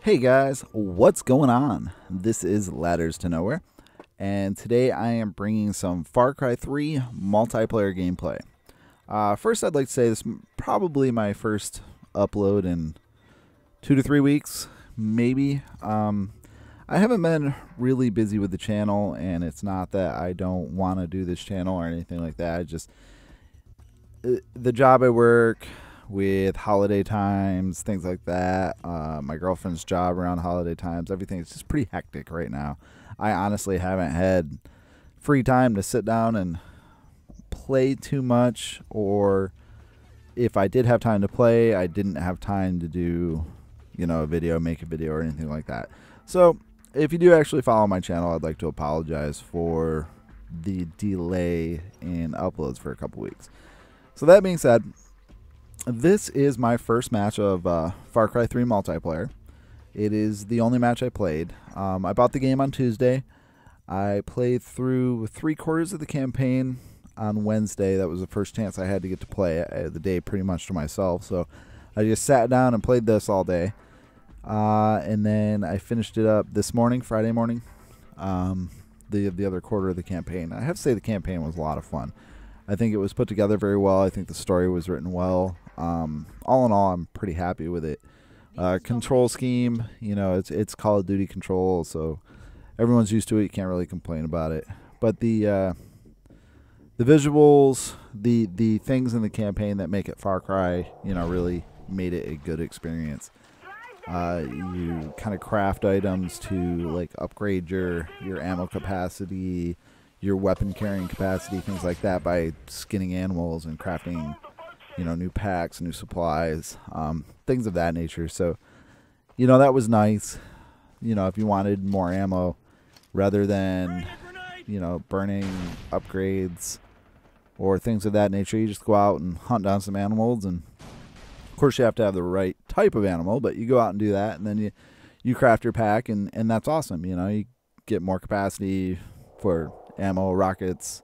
Hey guys, what's going on? This is Ladders to Nowhere, and today I am bringing some Far Cry 3 multiplayer gameplay. First, I'd like to say this is probably my first upload in 2 to 3 weeks, maybe. I haven't been really busy with the channel, and it's not that I don't want to do this channel or anything like that. I just the job I work with, holiday times, things like that. My girlfriend's job around holiday times, everything is just pretty hectic right now. I honestly haven't had free time to sit down and play too much, or if I did have time to play, I didn't have time to do, a video, make a video or anything like that. So if you do actually follow my channel, I'd like to apologize for the delay in uploads for a couple weeks. So that being said, this is my first match of Far Cry 3 multiplayer. It is the only match I played. I bought the game on Tuesday. I played through 3/4 of the campaign on Wednesday. That was the first chance I had to get to play. I had the day pretty much to myself, so I just sat down and played this all day. And then I finished it up this morning, Friday morning, the other quarter of the campaign. I have to say the campaign was a lot of fun. I think it was put together very well. I think the story was written well. All in all, I'm pretty happy with it. Control scheme, it's Call of Duty control, so everyone's used to it. You can't really complain about it. But the visuals, the things in the campaign that make it Far Cry, really made it a good experience. You kind of craft items to upgrade your ammo capacity, your weapon carrying capacity, things like that, by skinning animals and crafting, new packs, new supplies, things of that nature. So, that was nice. If you wanted more ammo, rather than, burning upgrades or things of that nature, you just go out and hunt down some animals. And of course you have to have the right type of animal, but you go out and do that, and then you craft your pack, and that's awesome. You get more capacity for ammo, rockets,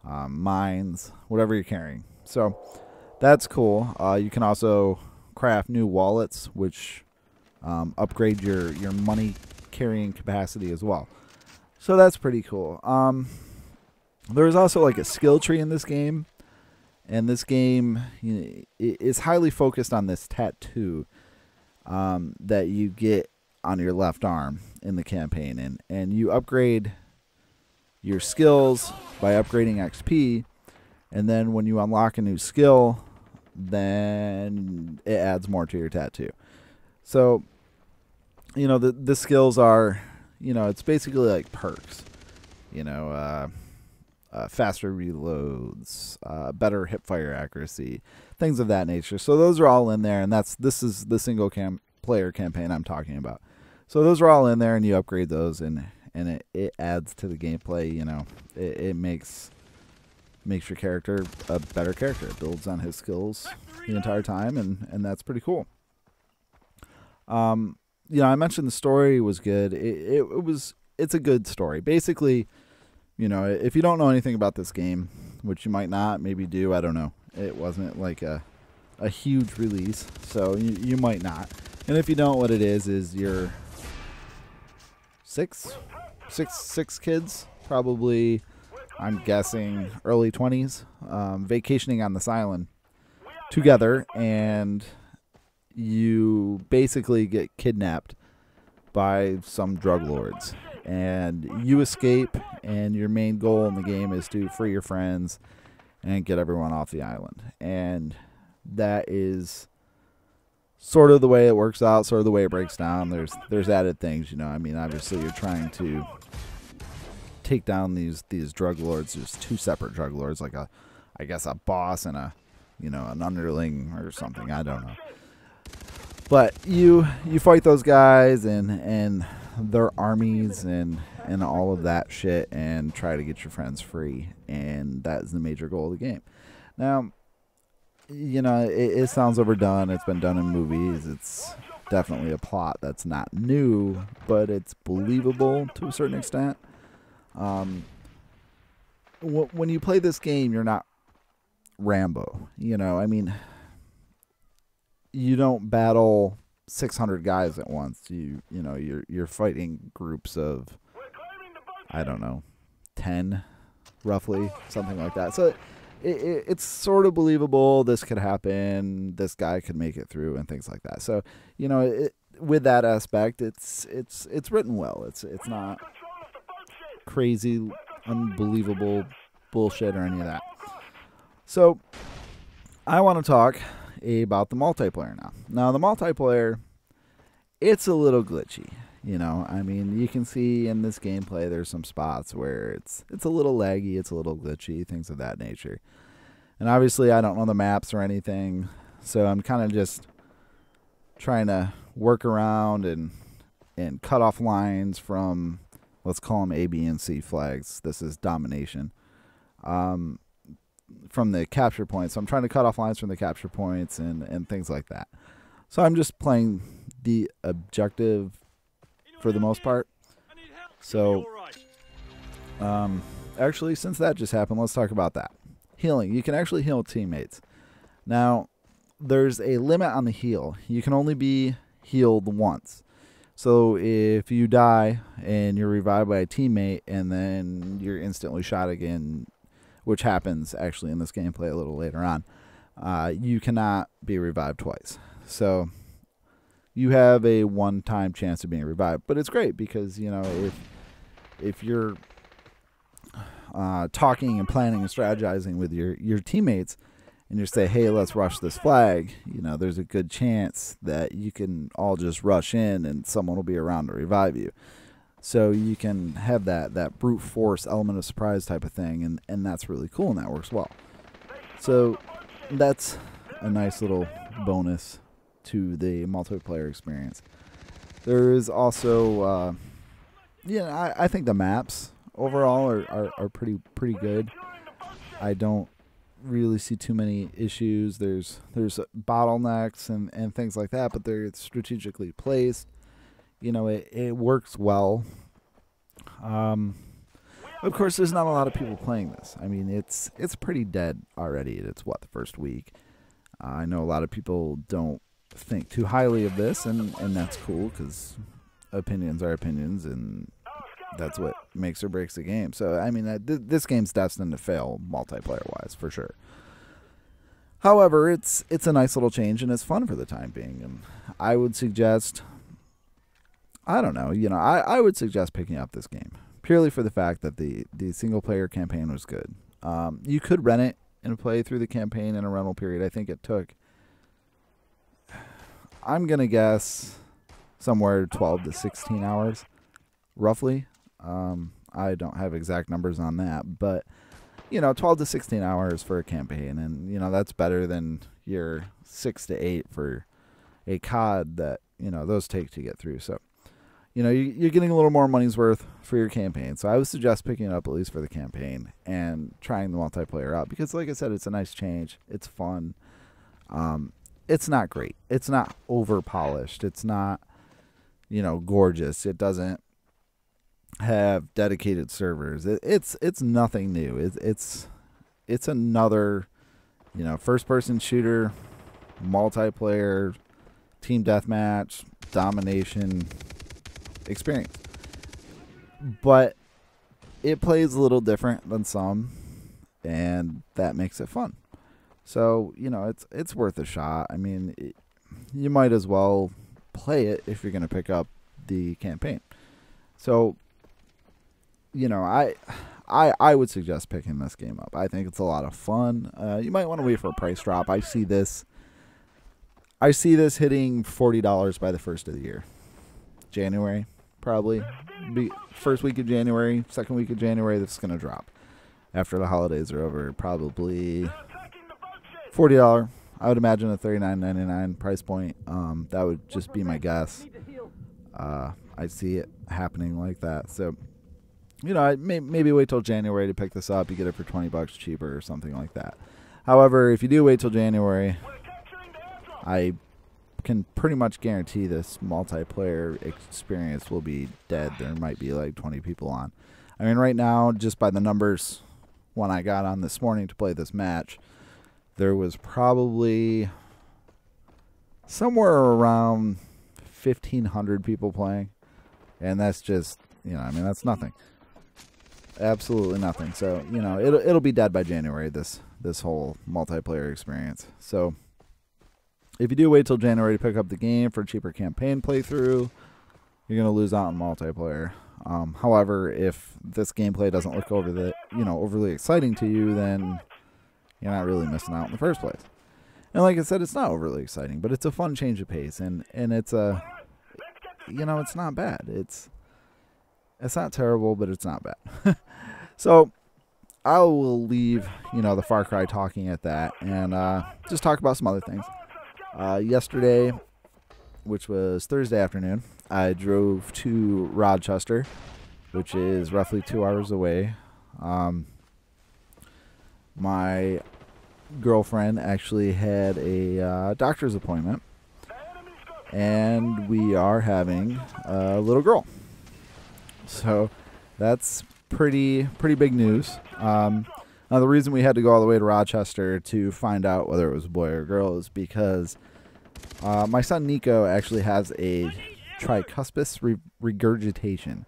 mines, whatever you're carrying. So that's cool. You can also craft new wallets, which upgrade your money carrying capacity as well. So that's pretty cool. There's also a skill tree in this game, and this game is highly focused on this tattoo that you get on your left arm in the campaign, and you upgrade your skills by upgrading XP, and then when you unlock a new skill, then it adds more to your tattoo. So, the skills are, it's basically like perks, faster reloads, better hipfire accuracy, things of that nature. So those are all in there, and this is the single player campaign I'm talking about. So those are all in there, and you upgrade those, and it adds to the gameplay. It makes your character a better character. It builds on his skills the entire time, and that's pretty cool. I mentioned the story was good. It's a good story. Basically, if you don't know anything about this game, which you might not, maybe do, I don't know. It wasn't like a huge release, so you might not. And if you don't, what it is you're six kids, probably, I'm guessing early 20s, vacationing on this island together, and you basically get kidnapped by some drug lords, and you escape, and your main goal in the game is to free your friends and get everyone off the island. And that is sort of the way it works out, sort of the way it breaks down. There's added things, obviously you're trying to take down these drug lords. There's two separate drug lords, I guess a boss and an underling or something, I don't know. But you fight those guys and their armies and all of that shit, and try to get your friends free, and that is the major goal of the game. Now, it sounds overdone. It's been done in movies. It's definitely a plot that's not new, but it's believable to a certain extent. When you play this game, you're not Rambo. You don't battle 600 guys at once. You're fighting groups of, I don't know, 10 roughly, something like that. So it's sort of believable. This could happen. This guy could make it through and things like that. So, with that aspect, it's written well. It's not crazy, unbelievable bullshit or any of that. So I want to talk about the multiplayer now. Now the multiplayer, it's a little glitchy. I mean, you can see in this gameplay there's some spots where it's a little laggy, it's a little glitchy, things of that nature. And obviously I don't know the maps or anything, so I'm kind of just trying to work around and cut off lines from, let's call them A, B, and C flags. This is domination. From the capture points. So I'm trying to cut off lines from the capture points and things like that. So I'm just playing the objective for the most part. So actually, since that just happened, let's talk about that. Healing. You can actually heal teammates. Now, there's a limit on the heal. You can only be healed once. So if you die and you're revived by a teammate and then you're instantly shot again, which happens actually in this gameplay a little later on, you cannot be revived twice. So you have a one-time chance of being revived. But it's great because, if you're talking and planning and strategizing with your teammates and you say, hey, let's rush this flag, there's a good chance that you can all just rush in and someone will be around to revive you. So you can have that brute force element of surprise type of thing, and that's really cool, and that works well. So that's a nice little bonus to the multiplayer experience. There is also, I think the maps overall are pretty good. I don't really see too many issues. There's bottlenecks and things like that, but they're strategically placed. It works well. Of course, there's not a lot of people playing this. I mean, it's pretty dead already. It's the first week. I know a lot of people don't think too highly of this, and that's cool because opinions are opinions, and that's what makes or breaks the game. So, I mean, this game's destined to fail multiplayer-wise for sure. However, it's a nice little change, and it's fun for the time being. And I would suggest, I don't know, I would suggest picking up this game purely for the fact that the single-player campaign was good. You could rent it and play through the campaign in a rental period. I think it took, I'm going to guess, somewhere 12 to 16 hours, roughly. I don't have exact numbers on that, but 12 to 16 hours for a campaign, and that's better than your 6 to 8 for a COD that those take to get through. So you're getting a little more money's worth for your campaign. So I would suggest picking it up at least for the campaign and trying the multiplayer out, because like I said, it's a nice change. It's fun. It's not great. It's not over polished. It's not gorgeous. It doesn't have dedicated servers. It's nothing new. It's another first person shooter, multiplayer, team deathmatch, domination experience. But it plays a little different than some, and that makes it fun. So it's worth a shot. I mean, you might as well play it if you're going to pick up the campaign. So I would suggest picking this game up. I think it's a lot of fun. You might want to wait for a price drop. I see this hitting $40 by the first of the year. January, probably. First week of January, second week of January, this is going to drop. After the holidays are over, probably $40. I would imagine a $39.99 price point. That would just be my guess. I see it happening like that. So, maybe wait till January to pick this up. You get it for $20 cheaper or something like that. However, if you do wait till January, I can pretty much guarantee this multiplayer experience will be dead. There might be like 20 people on. I mean, right now, just by the numbers when I got on this morning to play this match, there was probably somewhere around 1,500 people playing, and that's just, you know, I mean, that's nothing. Absolutely nothing. So, you know, it'll be dead by January, this whole multiplayer experience. So if you do wait till January to pick up the game for a cheaper campaign playthrough, you're going to lose out on multiplayer. However, if this gameplay doesn't look overly exciting to you, then you're not really missing out in the first place. And like I said, it's not overly exciting, but it's a fun change of pace, and it's a, you know, it's not bad. It's not terrible, but it's not bad. So I will leave, you know, the Far Cry talking at that, and just talk about some other things. Yesterday, which was Thursday afternoon, I drove to Rochester, which is roughly 2 hours away. My girlfriend actually had a doctor's appointment, and we are having a little girl. So that's pretty big news. Now the reason we had to go all the way to Rochester to find out whether it was a boy or a girl is because my son Nico actually has a tricuspid regurgitation,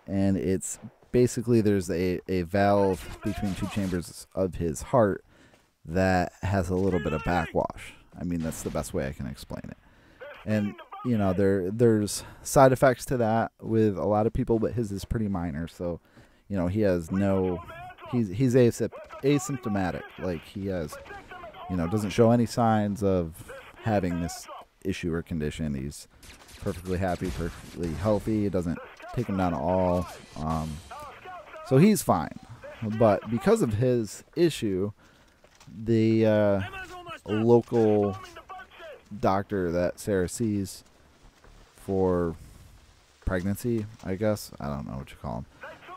and it's basically there's a valve between two chambers of his heart that has a little bit of backwash. I mean, that's the best way I can explain it. And you know, there's side effects to that with a lot of people, but his is pretty minor. So, you know, he has he's asymptomatic. Like, he has, you know, doesn't show any signs of having this issue or condition. He's perfectly happy, perfectly healthy. It doesn't take him down at all. So he's fine. But because of his issue, the local doctor that Sarah sees for pregnancy, I guess, I don't know what you call him,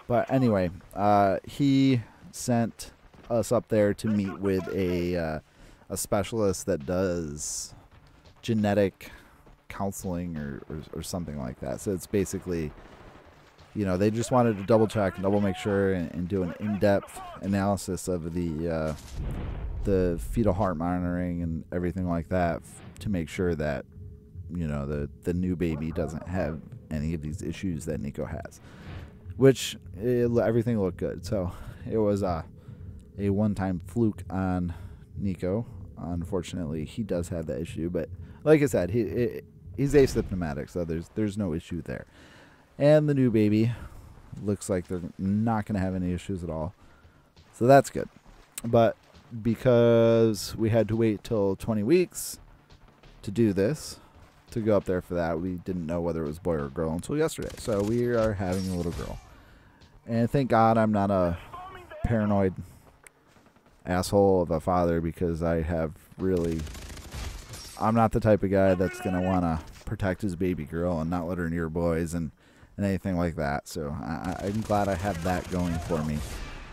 but anyway, he sent us up there to meet with a specialist that does genetic counseling or something like that. So it's basically, you know, they just wanted to double check and double make sure and do an in-depth analysis of the fetal heart monitoring and everything like that to make sure that, you know, the new baby doesn't have any of these issues that Nico has, which everything looked good. So it was a one-time fluke on Nico. Unfortunately, he does have that issue, but like I said, he's asymptomatic, so there's no issue there. And the new baby looks like they're not going to have any issues at all, so that's good. But because we had to wait till 20 weeks to do this, to go up there for that, we didn't know whether it was boy or girl until yesterday. So we are having a little girl, and thank God I'm not a paranoid asshole of a father, because I'm not the type of guy that's going to want to protect his baby girl and not let her near boys and anything like that. So I'm glad I have that going for me.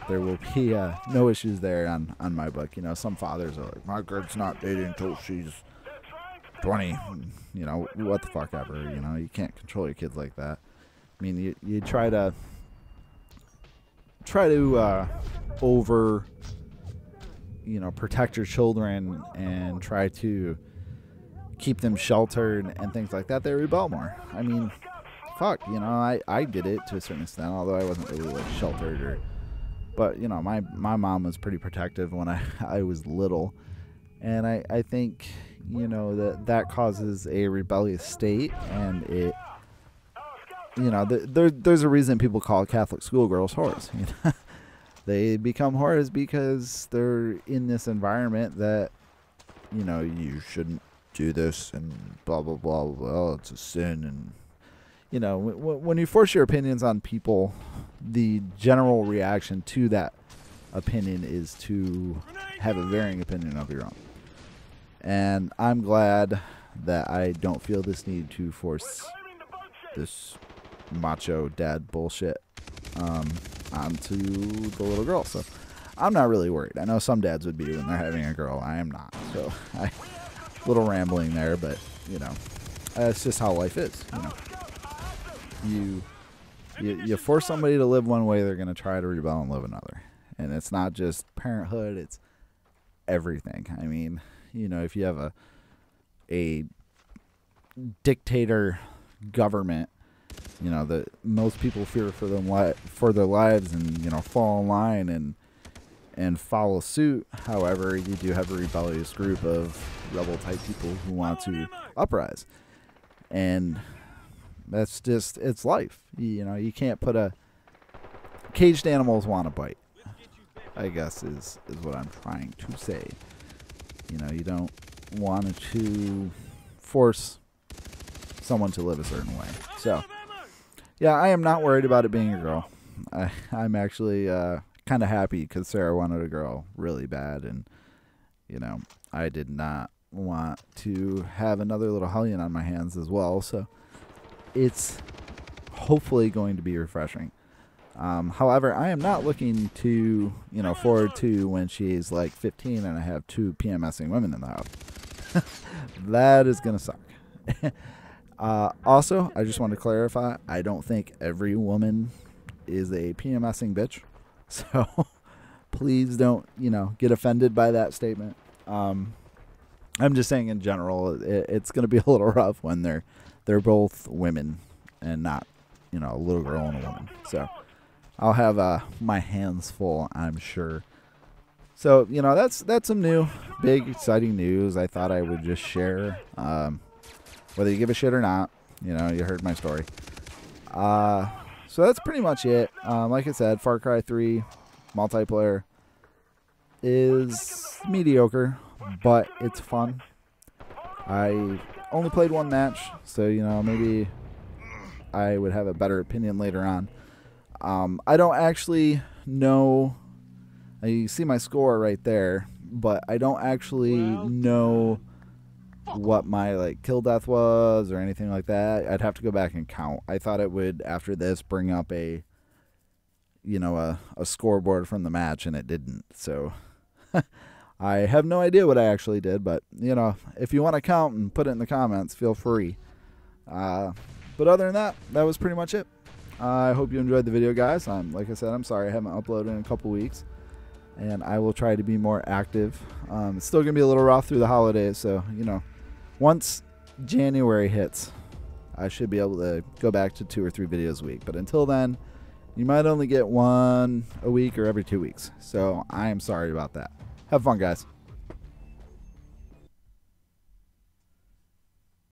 There will be no issues there on my book. You know, some fathers are like, my kid's not dating until she's 20. You know, what the fuck ever. You know, you can't control your kids like that. I mean, you try to over, you know, protect your children and try to keep them sheltered and things like that. They rebel more. I mean, fuck, you know, I did it to a certain extent, although I wasn't really like sheltered but you know, my mom was pretty protective when I was little, and I think, you know, that causes a rebellious state, and it, you know, there's a reason people call Catholic schoolgirls whores. You know? They become whores because they're in this environment that, you know, you shouldn't do this and blah blah blah blah. It's a sin, and you know, when you force your opinions on people, the general reaction to that opinion is to have a varying opinion of your own. And I'm glad that I don't feel this need to force this macho dad bullshit onto the little girl. So I'm not really worried. I know some dads would be when they're having a girl. I am not. So a little rambling there, but you know, that's just how life is. You know, you force somebody to live one way, they're going to try to rebel and live another. And it's not just parenthood, it's everything. I mean, you know, if you have a dictator government, you know, that most people fear for their lives, and you know, fall in line and follow suit. However, you do have a rebellious group of rebel type people who want to uprise, and that's just, it's life. You know, you can't put a caged animals want to bite, I guess is what I'm trying to say. You know, you don't want to force someone to live a certain way. So yeah, I am not worried about it being a girl. I'm actually kind of happy because Sarah wanted a girl really bad, and you know, I did not want to have another little hellion on my hands as well. So it's hopefully going to be refreshing. However, I am not looking to, you know, forward to when she's like 15 and I have 2 PMSing women in the house. That is gonna suck. Also, I just want to clarify, I don't think every woman is a PMSing bitch. So please don't, you know, get offended by that statement. I'm just saying in general, it's going to be a little rough when they're both women and not, you know, a little girl and a woman. So I'll have my hands full, I'm sure. So, you know, that's some new, big, exciting news I thought I would just share. Whether you give a shit or not, you know, you heard my story. So that's pretty much it. Like I said, Far Cry 3 multiplayer is mediocre, but it's fun. I only played 1 match, so, you know, maybe I would have a better opinion later on. I don't actually know. You see my score right there, but I don't actually know what my like kill death was or anything like that. I'd have to go back and count. I thought it would, after this, bring up a, you know, a scoreboard from the match, and it didn't. So I have no idea what I actually did, but you know, if you want to count and put it in the comments, feel free. But other than that, that was pretty much it. I hope you enjoyed the video, guys. Like I said, I'm sorry I haven't uploaded in a couple weeks, and I will try to be more active. It's still gonna be a little rough through the holidays, so you know, once January hits, I should be able to go back to 2 or 3 videos a week. But until then, you might only get 1 a week or every 2 weeks. So I am sorry about that. Have fun, guys.